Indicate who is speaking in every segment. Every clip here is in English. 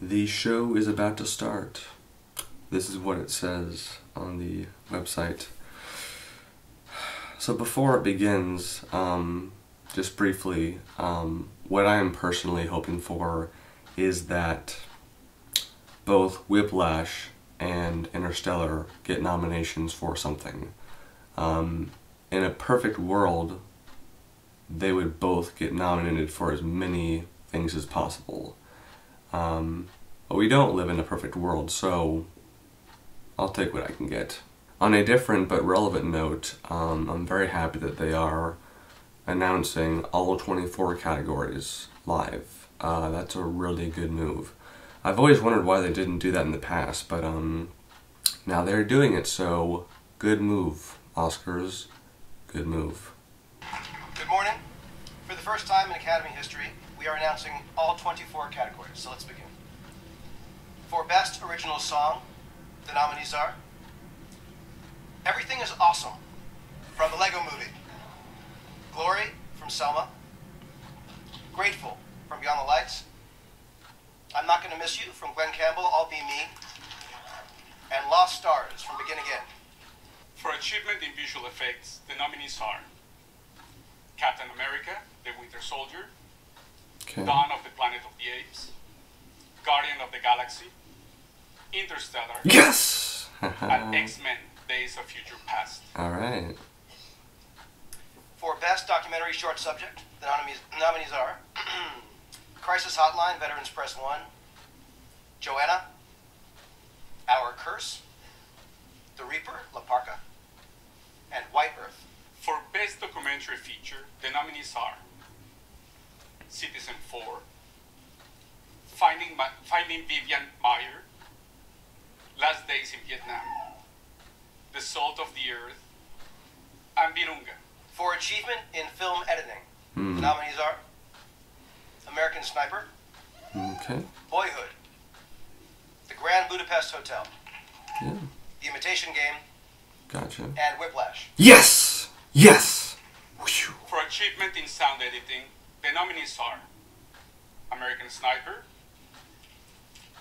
Speaker 1: The show is about to start. This is what it says on the website. So before it begins, just briefly, what I am personally hoping for is that both Whiplash and Interstellar get nominations for something. In a perfect world, they would both get nominated for as many things as possible. But we don't live in a perfect world, so I'll take what I can get. On a different but relevant note, I'm very happy that they are announcing all 24 categories live. That's a really good move. I've always wondered why they didn't do that in the past, but now they're doing it, so good move, Oscars. Good move.
Speaker 2: Good morning. For the first time in Academy history, we are announcing all 24 categories, so let's begin. For Best Original Song, the nominees are Everything is Awesome from the Lego Movie, Glory from Selma, Grateful from Beyond the Lights, I'm Not Gonna Miss You from Glenn Campbell, I'll Be Me, and Lost Stars from Begin Again.
Speaker 3: For achievement in visual effects, the nominees are Captain America, The Winter Soldier, Dawn of the Planet of the Apes, Guardian of the Galaxy, Interstellar,
Speaker 1: yes!
Speaker 3: and X-Men, Days of Future Past.
Speaker 1: Alright.
Speaker 2: For Best Documentary Short Subject, the nominees are Crisis Hotline, Veterans Press 1, Joanna, Our Curse, The Reaper, La Parka, and White Earth.
Speaker 3: For Best Documentary Feature, the nominees are Citizen 4, Finding Vivian Maier, Last Days in Vietnam, The Salt of the Earth, and Virunga.
Speaker 2: For Achievement in Film Editing, the nominees are American Sniper,
Speaker 1: Okay.
Speaker 2: Boyhood, The Grand Budapest Hotel,
Speaker 1: Yeah.
Speaker 2: The Imitation Game,
Speaker 1: Gotcha.
Speaker 2: and Whiplash.
Speaker 1: Yes! Yes! Whew.
Speaker 3: For achievement in sound editing, the nominees are American Sniper,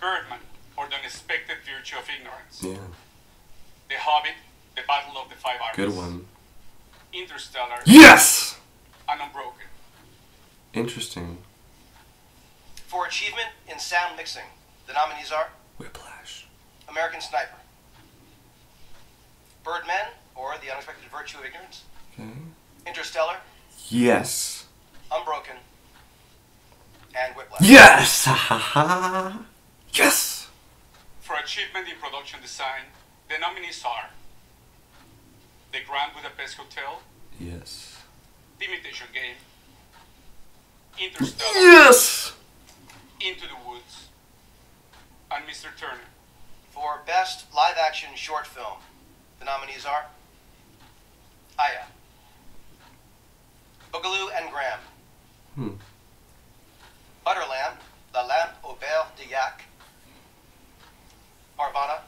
Speaker 3: Birdman, or The Unexpected Virtue of Ignorance,
Speaker 1: Yeah.
Speaker 3: The Hobbit, The Battle of the Five Armies,
Speaker 1: Good one.
Speaker 3: Interstellar,
Speaker 1: Yes!
Speaker 3: and Unbroken.
Speaker 1: Interesting.
Speaker 2: For Achievement in Sound Mixing, the nominees are
Speaker 1: Whiplash.
Speaker 2: American Sniper, Birdman, or The Unexpected Virtue of Ignorance,
Speaker 1: Okay.
Speaker 2: Interstellar,
Speaker 1: Yes.
Speaker 2: Unbroken, and Whiplash.
Speaker 1: Yes! Ha ha ha! Yes!
Speaker 3: For achievement in production design, the nominees are The Grand Budapest Hotel,
Speaker 1: Yes.
Speaker 3: The Imitation Game, Interstellar,
Speaker 1: Yes!
Speaker 3: Into the Woods, and Mr. Turner.
Speaker 2: For Best Live Action Short Film, the nominees are Aya, Boogaloo and Graham, Butterlamp, La Lampe au Beurre de Yak, Arvada,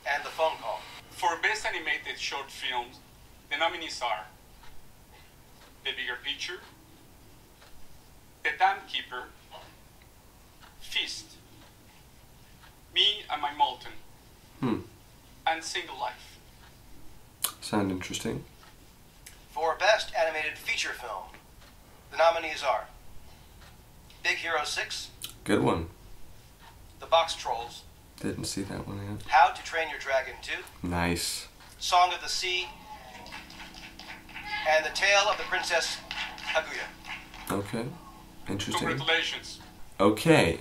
Speaker 2: and The Phone Call.
Speaker 3: For Best Animated Short Films, the nominees are The Bigger Picture, The Timekeeper, Feast, Me and My Molten, and Single Life.
Speaker 1: Sound interesting.
Speaker 2: For Best Animated Feature Film, the nominees are Big Hero 6,
Speaker 1: Good one.
Speaker 2: The Box Trolls,
Speaker 1: Didn't see that one yet.
Speaker 2: How to Train Your Dragon 2,
Speaker 1: Nice.
Speaker 2: Song of the Sea, and The Tale of the Princess Kaguya.
Speaker 1: Okay. Interesting.
Speaker 3: Congratulations.
Speaker 1: Okay.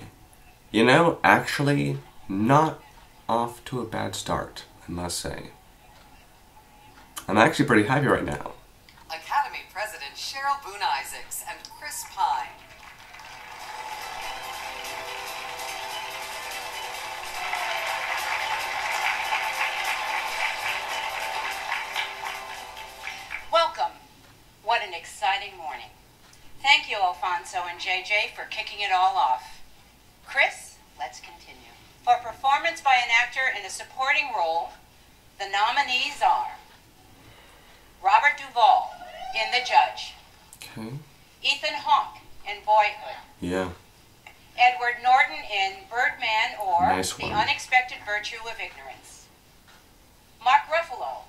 Speaker 1: You know, actually, not off to a bad start, I must say. I'm actually pretty happy right now.
Speaker 4: Academy President Cheryl Boone Isaacs and Chris Pine.
Speaker 5: Welcome. What an exciting morning. Thank you, Alfonso and JJ, for kicking it all off. Chris, let's continue. For performance by an actor in a supporting role, the nominees are Robert Duvall in The Judge,
Speaker 1: Okay.
Speaker 5: Ethan Hawke in Boyhood,
Speaker 1: Yeah.
Speaker 5: Edward Norton in Birdman or
Speaker 1: Nice
Speaker 5: The
Speaker 1: one.
Speaker 5: Unexpected Virtue of Ignorance. Mark Ruffalo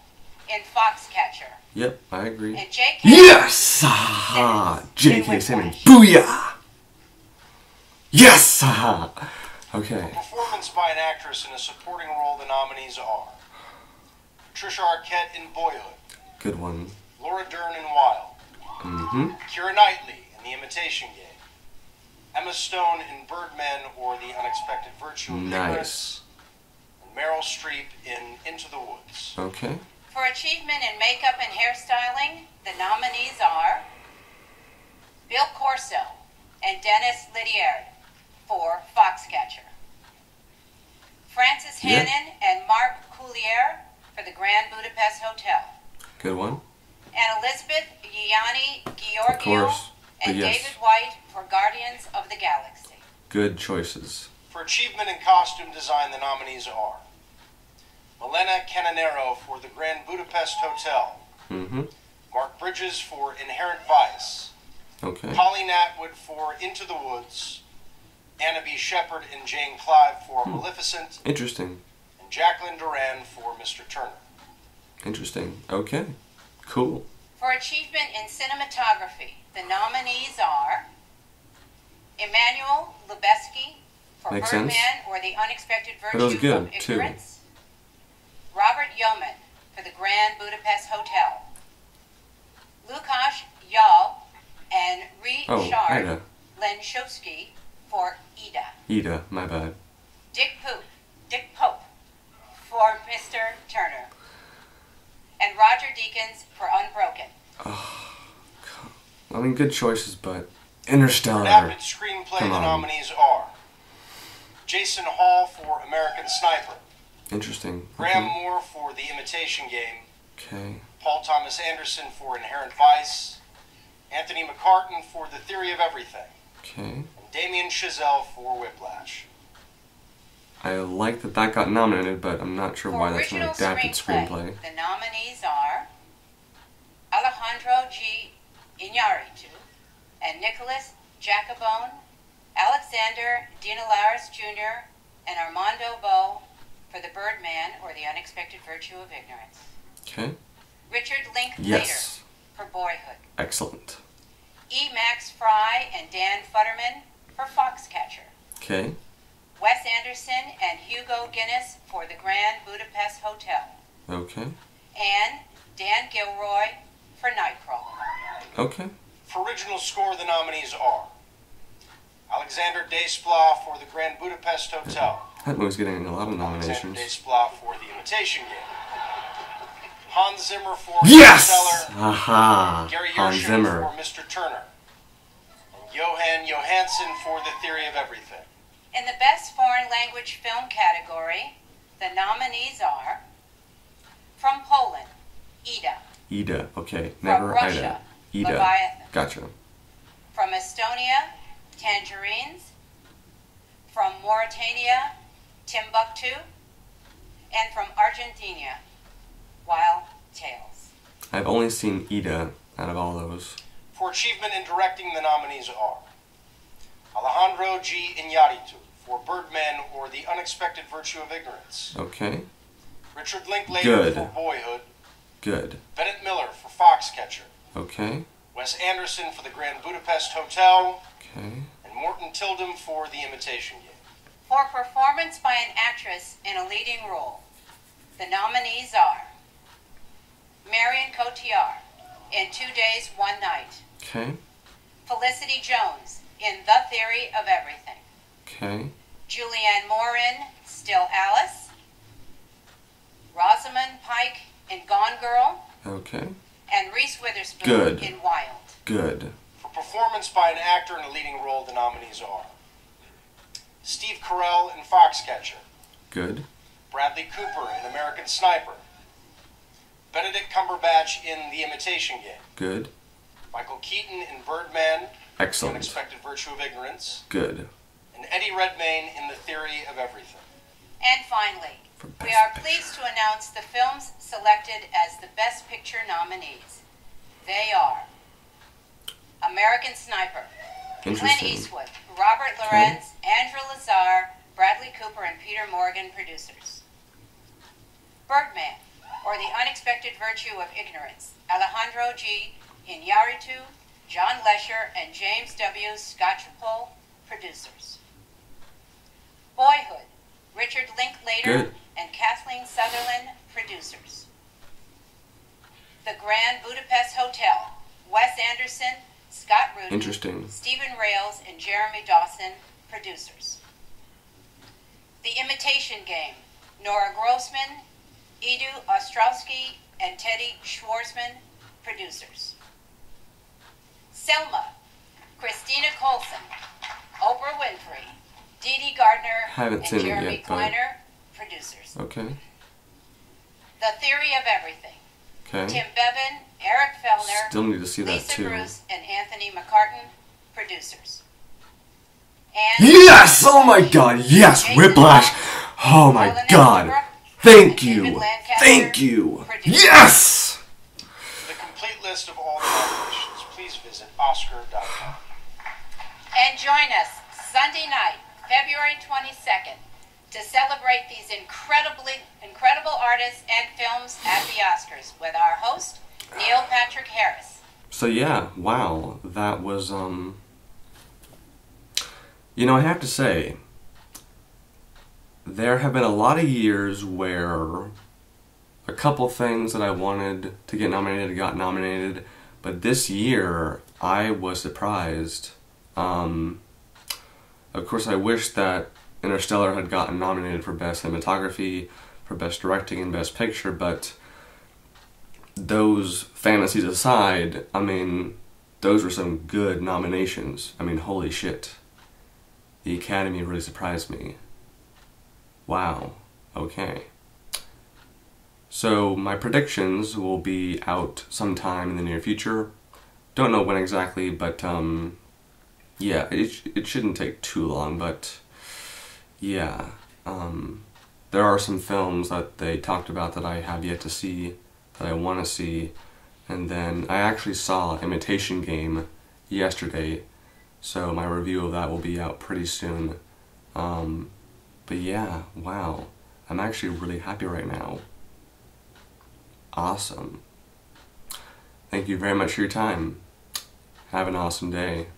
Speaker 5: in Foxcatcher.
Speaker 1: Yep, I agree.
Speaker 5: And J.K.
Speaker 1: Yes! Aha! J.K. Simmons. Booyah! Yes! Aha! Okay.
Speaker 2: Performance by an actress in a supporting role, the nominees are Patricia Arquette in Boyhood,
Speaker 1: Good one.
Speaker 2: Laura Dern in Wild,
Speaker 1: Mm-hmm.
Speaker 2: Keira Knightley in The Imitation Game, Emma Stone in Birdman or The Unexpected Virtue of Ignorance,
Speaker 1: Nice.
Speaker 2: and Meryl Streep in Into the Woods.
Speaker 1: Okay.
Speaker 5: For achievement in makeup and hairstyling, the nominees are Bill Corso and Dennis Ledyard for Foxcatcher, Frances
Speaker 1: Yeah.
Speaker 5: Hannon and Mark Coulier for The Grand Budapest Hotel,
Speaker 1: Good one.
Speaker 5: and Elizabeth Gianni
Speaker 1: Of
Speaker 5: Giorgio
Speaker 1: course. But
Speaker 5: and
Speaker 1: yes.
Speaker 5: David White for Guardians of the Galaxy.
Speaker 1: Good choices.
Speaker 2: For achievement in costume design, the nominees are Milena Canonero for The Grand Budapest Hotel,
Speaker 1: Mm-hmm.
Speaker 2: Mark Bridges for Inherent Vice,
Speaker 1: Okay.
Speaker 2: Colleen Atwood for Into the Woods, Anna B. Shepherd and Jane Clive for Maleficent,
Speaker 1: Interesting.
Speaker 2: and Jacqueline Duran for Mr. Turner.
Speaker 1: Interesting. Okay. Cool.
Speaker 5: For achievement in cinematography, the nominees are Emmanuel Lubezki for
Speaker 1: Makes
Speaker 5: Birdman
Speaker 1: sense.
Speaker 5: or The Unexpected
Speaker 1: But it was
Speaker 5: Virtue
Speaker 1: good,
Speaker 5: of
Speaker 1: too.
Speaker 5: Ignorance, Robert Yeoman for The Grand Budapest Hotel, Lukasz Yal and
Speaker 1: Oh,
Speaker 5: Richard
Speaker 1: Ida.
Speaker 5: Lenshowski for Ida,
Speaker 1: Ida, my bad.
Speaker 5: Dick Pope for Mr. Turner, and Roger Deakins for Unbroken.
Speaker 1: I mean, good choices, but
Speaker 2: For
Speaker 1: Interstellar.
Speaker 2: adapted screenplay,
Speaker 1: Come
Speaker 2: the
Speaker 1: on.
Speaker 2: nominees are Jason Hall for American Sniper,
Speaker 1: Interesting.
Speaker 2: Graham
Speaker 1: Okay.
Speaker 2: Moore for The Imitation Game,
Speaker 1: Okay.
Speaker 2: Paul Thomas Anderson for Inherent Vice, Anthony McCartan for The Theory of Everything,
Speaker 1: Okay.
Speaker 2: and Damien Chazelle for Whiplash.
Speaker 1: I like that that got nominated, but I'm not sure
Speaker 5: For
Speaker 1: why that's an
Speaker 5: original
Speaker 1: adapted screenplay.
Speaker 5: the nominees are Alejandro G. Iñárritu and Nicholas Jacobone, Alexander Dinelaris Jr., and Armando Bo for The Birdman or The Unexpected Virtue of Ignorance,
Speaker 1: Okay.
Speaker 5: Richard Linklater
Speaker 1: Yes.
Speaker 5: for Boyhood,
Speaker 1: Excellent.
Speaker 5: E. Max Fry and Dan Futterman for Foxcatcher,
Speaker 1: Okay.
Speaker 5: Wes Anderson and Hugo Guinness for The Grand Budapest Hotel,
Speaker 1: Okay.
Speaker 5: and Dan Gilroy for Nightcrawler.
Speaker 1: Okay.
Speaker 2: For original score, the nominees are Alexander Desplat for The Grand Budapest Hotel,
Speaker 1: That movie's getting a lot of
Speaker 2: Alexander
Speaker 1: nominations.
Speaker 2: Desplat for The Imitation Game, Hans Zimmer for
Speaker 1: Yes!
Speaker 2: Interstellar,
Speaker 1: Aha!
Speaker 2: Gary
Speaker 1: Hans
Speaker 2: Yershon
Speaker 1: Zimmer.
Speaker 2: for Mr. Turner, and Johan Johansson for The Theory of Everything.
Speaker 5: In the Best Foreign Language Film category, the nominees are from Poland, Ida,
Speaker 1: Ida. Okay.
Speaker 5: from
Speaker 1: Never
Speaker 5: Russia,
Speaker 1: Ida. Ida.
Speaker 5: Leviathan,
Speaker 1: Gotcha.
Speaker 5: from Estonia, Tangerines, from Mauritania, Timbuktu, and from Argentina, Wild Tales.
Speaker 1: I've only seen Ida out of all those.
Speaker 2: For achievement in directing, the nominees are Alejandro G. Iñárritu for Birdman or The Unexpected Virtue of Ignorance,
Speaker 1: Okay.
Speaker 2: Richard Linklater
Speaker 1: Good.
Speaker 2: for Boyhood,
Speaker 1: Good.
Speaker 2: Bennett Miller for Foxcatcher,
Speaker 1: Okay.
Speaker 2: Wes Anderson for The Grand Budapest Hotel,
Speaker 1: Okay.
Speaker 2: and Morton Tildum for The Imitation Game.
Speaker 5: For performance by an actress in a leading role, the nominees are Marion Cotillard in 2 Days, 1 Night,
Speaker 1: Okay.
Speaker 5: Felicity Jones in The Theory of Everything,
Speaker 1: Okay.
Speaker 5: Julianne Moore in Still Alice, Rosamund Pike in Gone Girl,
Speaker 1: Okay.
Speaker 5: and Reese Witherspoon
Speaker 1: Good.
Speaker 5: in Wild.
Speaker 1: Good.
Speaker 2: For performance by an actor in a leading role, the nominees are Steve Carell in Foxcatcher,
Speaker 1: Good.
Speaker 2: Bradley Cooper in American Sniper, Benedict Cumberbatch in The Imitation Game,
Speaker 1: Good.
Speaker 2: Michael Keaton in Birdman, The
Speaker 1: Excellent.
Speaker 2: Unexpected Virtue of Ignorance,
Speaker 1: Good.
Speaker 2: and Eddie Redmayne in The Theory of Everything.
Speaker 5: And finally,
Speaker 1: For
Speaker 5: we
Speaker 1: Best
Speaker 5: are
Speaker 1: Picture.
Speaker 5: pleased to announce the films selected as the Best Picture nominees. They are American Sniper, Clint
Speaker 1: Interesting.
Speaker 5: Eastwood, Robert Lorenz, Andrew Lazar, Bradley Cooper, and Peter Morgan, producers. Birdman, or The Unexpected Virtue of Ignorance, Alejandro G. Iñárritu, John Lesher, and James W. Scotchapole, producers. Boyhood, Richard Linklater and Kathleen Sutherland, producers. The Grand Budapest Hotel, Wes Anderson, Scott Rudin, Stephen Rails, and Jeremy Dawson, producers. The Imitation Game, Nora Grossman, Edu Ostrowski, and Teddy Schwarzman, producers. Selma, Christina Coulson, Oprah Winfrey, Dee Dee Gardner, and Jeremy Kleiner, producers.
Speaker 1: Okay.
Speaker 5: The Theory of Everything.
Speaker 1: Okay.
Speaker 5: Tim Bevan, Eric Fellner,
Speaker 1: Still need to see that
Speaker 5: Lisa
Speaker 1: too.
Speaker 5: Bruce, and Anthony McCartan, producers. And
Speaker 1: Yes! Oh my god, yes! Whiplash! Oh my god! Thank you! Thank you! Yes!
Speaker 2: For the complete list of all the nominations, please visit Oscar.com.
Speaker 5: And join us Sunday night, February 22nd, to celebrate these incredible artists and films at the Oscars with our host, Neil Patrick Harris.
Speaker 1: So yeah, wow, that was, you know, I have to say, there have been a lot of years where a couple things that I wanted to get nominated got nominated, but this year I was surprised. Of course, I wish that Interstellar had gotten nominated for Best Cinematography, for Best Directing, and Best Picture, but those fantasies aside, I mean, those were some good nominations. I mean, holy shit. The Academy really surprised me. Wow. Okay. So, my predictions will be out sometime in the near future. Don't know when exactly, but, yeah, it shouldn't take too long, but yeah, there are some films that they talked about that I have yet to see, that I want to see, and then I actually saw Imitation Game yesterday, so my review of that will be out pretty soon. But yeah, wow, I'm actually really happy right now. Awesome. Thank you very much for your time. Have an awesome day.